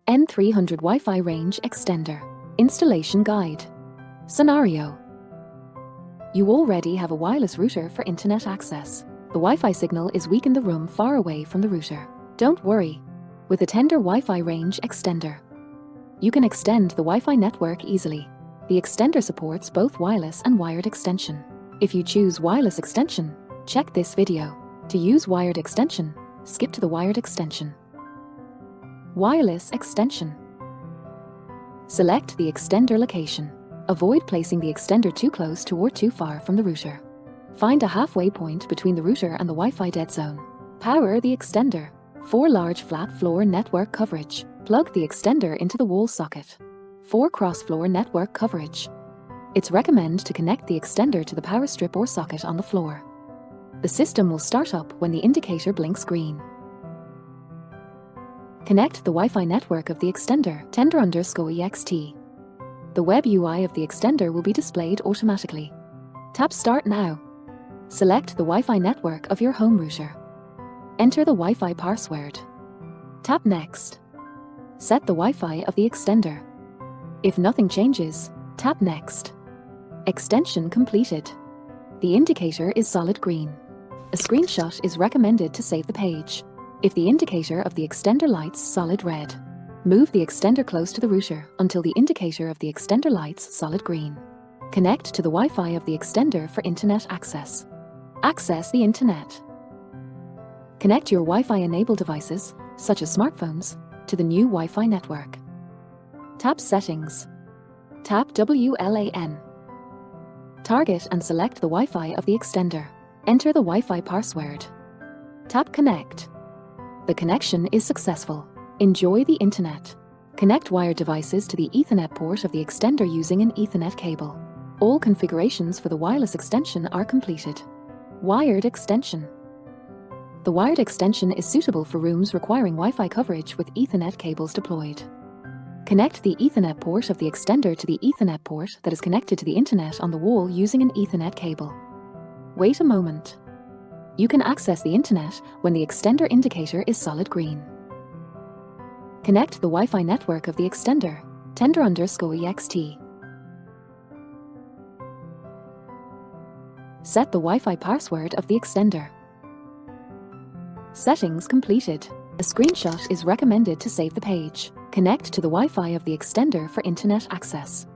N300 Wi-Fi Range Extender. Installation Guide. Scenario. You already have a wireless router for internet access. The Wi-Fi signal is weak in the room far away from the router. Don't worry. With the Tenda Wi-Fi Range Extender, you can extend the Wi-Fi network easily. The extender supports both wireless and wired extension. If you choose wireless extension, check this video. To use wired extension, skip to the wired extension. Wireless extension. Select the extender location. Avoid placing the extender too close to or too far from the router. Find a halfway point between the router and the Wi-Fi dead zone. Power the extender. For large flat floor network coverage, plug the extender into the wall socket. For cross-floor network coverage, it's recommended to connect the extender to the power strip or socket on the floor. The system will start up when the indicator blinks green. Connect the Wi-Fi network of the extender, 𝗓𝗓𝗏𝗏𝗏. The web UI of the extender will be displayed automatically. Tap Start Now. Select the Wi-Fi network of your home router. Enter the Wi-Fi password. Tap Next. Set the Wi-Fi of the extender. If nothing changes, tap Next. Extension completed. The indicator is solid green. A screenshot is recommended to save the page. If the indicator of the extender lights solid red, move the extender close to the router until the indicator of the extender lights solid green. Connect to the Wi-Fi of the extender for internet access. Access the internet. Connect your Wi-Fi-enabled devices, such as smartphones, to the new Wi-Fi network. Tap Settings. Tap WLAN. Target and select the Wi-Fi of the extender. Enter the Wi-Fi password. Tap Connect. The connection is successful. Enjoy the internet. Connect wired devices to the Ethernet port of the extender using an Ethernet cable. All configurations for the wireless extension are completed. Wired extension. The wired extension is suitable for rooms requiring Wi-Fi coverage with Ethernet cables deployed. Connect the Ethernet port of the extender to the Ethernet port that is connected to the internet on the wall using an Ethernet cable. Wait a moment. You can access the internet when the extender indicator is solid green. Connect the Wi-Fi network of the extender, 𝗓𝗓𝗏𝗏𝗏𝗏. Set the Wi-Fi password of the extender. Settings completed. A screenshot is recommended to save the page. Connect to the Wi-Fi of the extender for internet access.